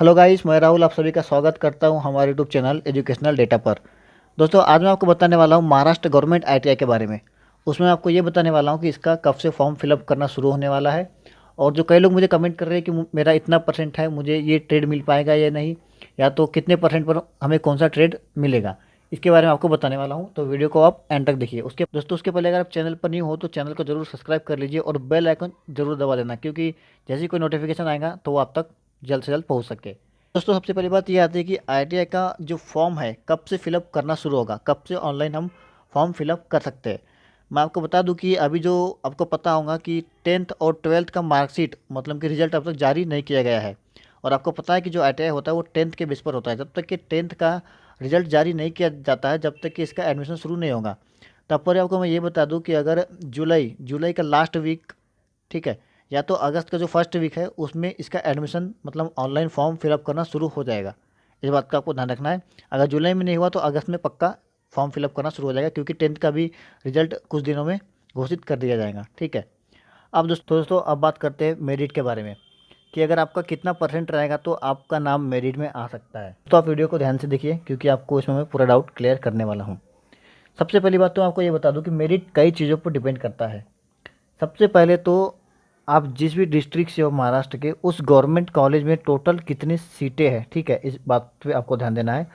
Hello guys, मैं राहुल आप सभी का स्वागत करता हूं हमारे यूट्यूब चैनल एजुकेशनल डेटा पर। दोस्तों, आज मैं आपको बताने वाला हूं महाराष्ट्र गवर्नमेंट आईटीआई के बारे में। उसमें आपको ये बताने वाला हूं कि इसका कब से फॉर्म फिलअप करना शुरू होने वाला है। और जो कई लोग मुझे कमेंट कर रहे हैं कि मेरा इतना परसेंट है, मुझे ये ट्रेड मिल पाएगा या नहीं, या तो कितने परसेंट पर हमें कौन सा ट्रेड मिलेगा, इसके बारे में आपको बताने वाला हूँ। तो वीडियो को आप एंड तक देखिए। उसके पहले अगर आप चैनल पर न्यू हो तो चैनल को जरूर सब्सक्राइब कर लीजिए और बेल आइकन जरूर दबा देना, क्योंकि जैसे ही कोई नोटिफिकेशन आएगा तो वो आप तक जल्द से जल्द पहुँच सके। दोस्तों, सबसे पहली बात ये आती है कि आईटीआई का जो फॉर्म है कब से फिलअप करना शुरू होगा, कब से ऑनलाइन हम फॉर्म फिलअप कर सकते हैं। मैं आपको बता दूं कि अभी जो आपको पता होगा कि 10th और 12th का मार्कशीट मतलब कि रिजल्ट अब तक जारी नहीं किया गया है। और आपको पता है कि जो आईटीआई होता है वो 10th के बेस पर होता है। जब तक कि 10th का रिजल्ट जारी नहीं किया जाता है, जब तक कि इसका एडमिशन शुरू नहीं होगा। तब पर आपको मैं ये बता दूँ कि अगर जुलाई जुलाई का लास्ट वीक, ठीक है, या तो अगस्त का जो फर्स्ट वीक है उसमें इसका एडमिशन मतलब ऑनलाइन फॉर्म फिलअप करना शुरू हो जाएगा। इस बात का आपको ध्यान रखना है। अगर जुलाई में नहीं हुआ तो अगस्त में पक्का फॉर्म फिलअप करना शुरू हो जाएगा, क्योंकि 10th का भी रिजल्ट कुछ दिनों में घोषित कर दिया जाएगा। ठीक है। अब दोस्तों अब बात करते हैं मेरिट के बारे में, कि अगर आपका कितना परसेंट रहेगा तो आपका नाम मेरिट में आ सकता है। तो आप वीडियो को ध्यान से देखिए, क्योंकि आपको इसमें मैं पूरा डाउट क्लियर करने वाला हूँ। सबसे पहली बात तो आपको ये बता दूँ कि मेरिट कई चीज़ों पर डिपेंड करता है। सबसे पहले तो आप जिस भी डिस्ट्रिक्ट से हो महाराष्ट्र के, उस गवर्नमेंट कॉलेज में टोटल कितनी सीटें हैं। ठीक है, इस बात पे आपको ध्यान देना है।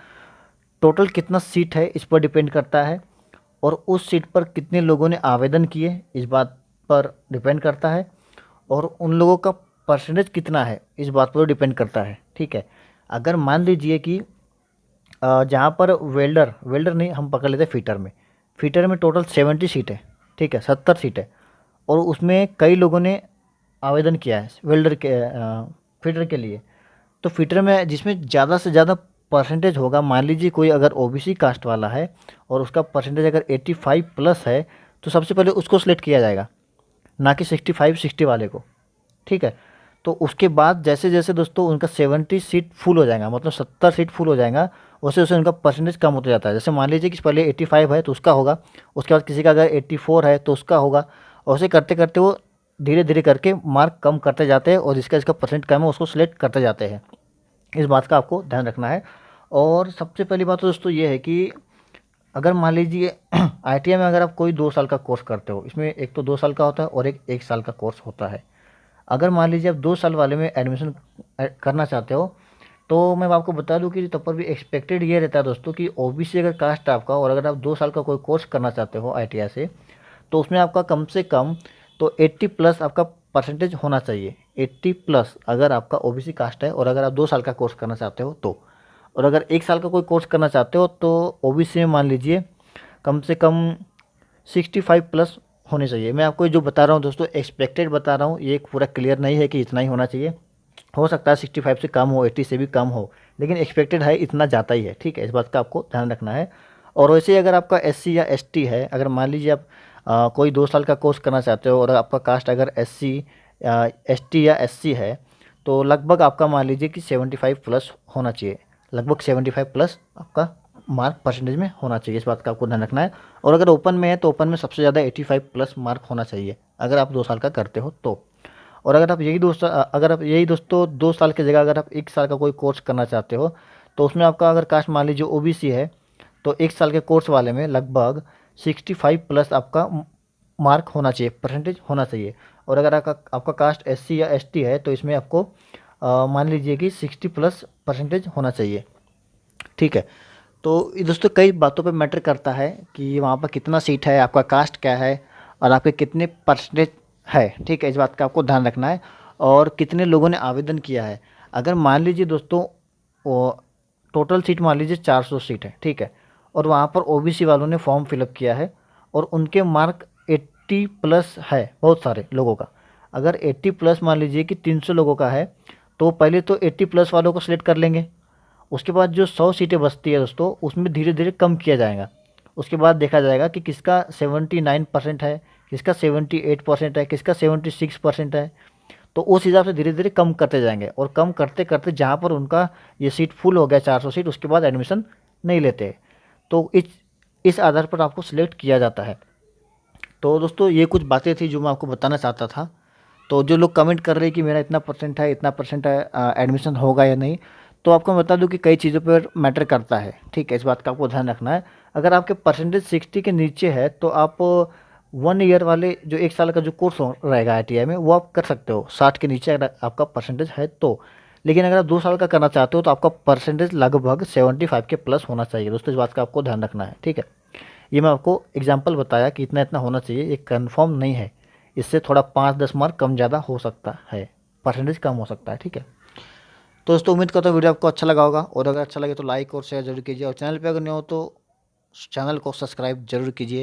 टोटल कितना सीट है इस पर डिपेंड करता है। और उस सीट पर कितने लोगों ने आवेदन किए इस बात पर डिपेंड करता है। और उन लोगों का परसेंटेज कितना है इस बात पर डिपेंड करता है। ठीक है। अगर मान लीजिए कि जहाँ पर वेल्डर वेल्डर नहीं, हम पकड़ लेते हैं फीटर में। फीटर में टोटल 70 सीट है। ठीक है, 70 सीट है। और उसमें कई लोगों ने आवेदन किया है वेल्डर के फीटर के लिए। तो फीटर में जिसमें ज़्यादा से ज़्यादा परसेंटेज होगा, मान लीजिए कोई अगर ओबीसी कास्ट वाला है और उसका परसेंटेज अगर 85 प्लस है, तो सबसे पहले उसको सिलेक्ट किया जाएगा, ना कि 65 60 वाले को। ठीक है। तो उसके बाद जैसे जैसे दोस्तों उनका 70 सीट फुल हो जाएगा, मतलब 70 सीट फुल हो जाएगा, वैसे वैसे उनका परसेंटेज कम होता जाता है। जैसे मान लीजिए कि पहले 85 है तो उसका होगा, उसके बाद किसी का अगर 84 है तो उसका होगा। और ऐसे करते करते वो धीरे धीरे करके मार्क कम करते जाते हैं, और जिसका इसका परसेंट कम है उसको सिलेक्ट करते जाते हैं। इस बात का आपको ध्यान रखना है। और सबसे पहली बात तो दोस्तों ये है कि अगर मान लीजिए आईटीआई में अगर आप कोई 2 साल का कोर्स करते हो, इसमें एक तो 2 साल का होता है और एक साल का कोर्स होता है। अगर मान लीजिए आप 2 साल वाले में एडमिशन करना चाहते हो, तो मैं आपको बता दूं कि तब पर भी एक्सपेक्टेड ये रहता है दोस्तों कि ओबीसी अगर कास्ट आपका, और अगर आप 2 साल का कोई कोर्स करना चाहते हो आईटीआई से, तो उसमें आपका कम से कम तो 80 प्लस आपका परसेंटेज होना चाहिए। 80 प्लस अगर आपका ओबीसी कास्ट है, और अगर आप 2 साल का कोर्स करना चाहते हो तो। और अगर 1 साल का कोई कोर्स करना चाहते हो तो ओबीसी में मान लीजिए कम से कम 65 प्लस होने चाहिए। मैं आपको जो बता रहा हूँ दोस्तों एक्सपेक्टेड बता रहा हूँ, ये पूरा क्लियर नहीं है कि इतना ही होना चाहिए। हो सकता है 65 से कम हो, 80 से भी कम हो, लेकिन एक्सपेक्टेड है इतना जाता ही है। ठीक है, इस बात का आपको ध्यान रखना है। और वैसे ही अगर आपका एससी या एसटी है, अगर मान लीजिए आप कोई 2 साल का कोर्स करना चाहते हो और आपका कास्ट अगर एससी एसटी या एससी है, तो लगभग आपका मान लीजिए कि 75 प्लस होना चाहिए। लगभग 75 प्लस आपका मार्क परसेंटेज में होना चाहिए। इस बात का आपको ध्यान रखना है। और अगर ओपन में है तो ओपन में सबसे ज़्यादा 85 प्लस मार्क होना चाहिए, अगर आप 2 साल का करते हो तो। और अगर आप यही दोस्तों 2 साल की जगह अगर आप 1 साल का कोई कोर्स करना चाहते हो, तो उसमें आपका अगर कास्ट मान लीजिए ओबीसी है, तो 1 साल के कोर्स वाले में लगभग 65 प्लस आपका मार्क होना चाहिए, परसेंटेज होना चाहिए। और अगर आपका कास्ट एससी या एसटी है, तो इसमें आपको मान लीजिए कि 60 प्लस परसेंटेज होना चाहिए। ठीक है। तो ये दोस्तों कई बातों पे मैटर करता है कि वहाँ पर कितना सीट है, आपका कास्ट क्या है, और आपके कितने परसेंटेज है। ठीक है, इस बात का आपको ध्यान रखना है। और कितने लोगों ने आवेदन किया है। अगर मान लीजिए दोस्तों वो टोटल सीट मान लीजिए 400 सीट है, ठीक है, और वहाँ पर ओबीसी वालों ने फॉर्म फिलअप किया है और उनके मार्क 80 प्लस है बहुत सारे लोगों का। अगर 80 प्लस मान लीजिए कि 300 लोगों का है, तो पहले तो 80 प्लस वालों को सिलेक्ट कर लेंगे। उसके बाद जो 100 सीटें बचती है दोस्तों, उसमें धीरे धीरे कम किया जाएगा। उसके बाद देखा जाएगा कि किसका 79% है, किसका 78% है, किसका 76% है। तो उस हिसाब से धीरे धीरे कम करते जाएंगे, और कम करते करते जहाँ पर उनका ये सीट फुल हो गया 400 सीट, उसके बाद एडमिशन नहीं लेते। तो इस आधार पर आपको सिलेक्ट किया जाता है। तो दोस्तों ये कुछ बातें थी जो मैं आपको बताना चाहता था। तो जो लोग कमेंट कर रहे हैं कि मेरा इतना परसेंट है, इतना परसेंट है, एडमिशन होगा या नहीं, तो आपको मैं बता दूं कि कई चीज़ों पर मैटर करता है, ठीक है, इस बात का आपको ध्यान रखना है। अगर आपके परसेंटेज 60 के नीचे है तो आप 1 ईयर वाले जो 1 साल का जो कोर्स रहेगा ITI में वो आप कर सकते हो, 60 के नीचे अगर आपका परसेंटेज है तो। लेकिन अगर आप 2 साल का करना चाहते हो तो आपका परसेंटेज लगभग 75 के प्लस होना चाहिए दोस्तों, इस बात का आपको ध्यान रखना है, ठीक है। ये मैं आपको एग्जाम्पल बताया कि इतना इतना होना चाहिए, ये कन्फर्म नहीं है, इससे थोड़ा 5-10 मार्क कम ज़्यादा हो सकता है, परसेंटेज कम हो सकता है, ठीक है। तो दोस्तों उम्मीद करता हूँ वीडियो आपको अच्छा लगा होगा, और अगर अच्छा लगे तो लाइक और शेयर जरूर कीजिए, और चैनल पे अगर नहीं हो तो चैनल को सब्सक्राइब जरूर कीजिए।